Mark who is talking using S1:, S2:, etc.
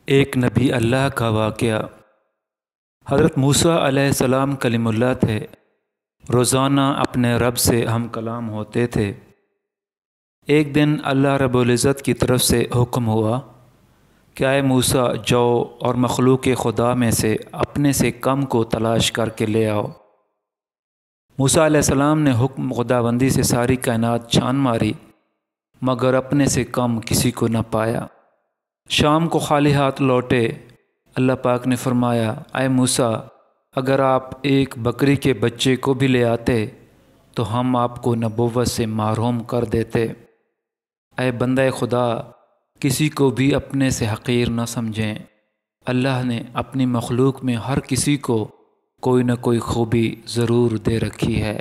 S1: एक नबी अल्लाह का वाक़या। हज़रत मूसा अलैहिस्सलाम कलीमुल्लाह थे। रोज़ाना अपने रब से हम कलाम होते थे। एक दिन अल्लाह रब्बुल इज़्ज़त की तरफ से हुक्म हुआ कि आए मूसा, जाओ और मखलूक़ खुदा में से अपने से कम को तलाश करके ले आओ। मूसा अलैहिस्सलाम ने हुक्म खुदाबंदी से सारी कायनात छान मारी, मगर अपने से कम किसी को न पाया। शाम को खाली हाथ लौटे। अल्लाह पाक ने फरमाया, आए मूसा, अगर आप एक बकरी के बच्चे को भी ले आते तो हम आपको नबुव्वत से महरूम कर देते। ऐ बंदा खुदा, किसी को भी अपने से हक़ीर न समझें। अल्लाह ने अपनी मखलूक में हर किसी को कोई न कोई खूबी ज़रूर दे रखी है।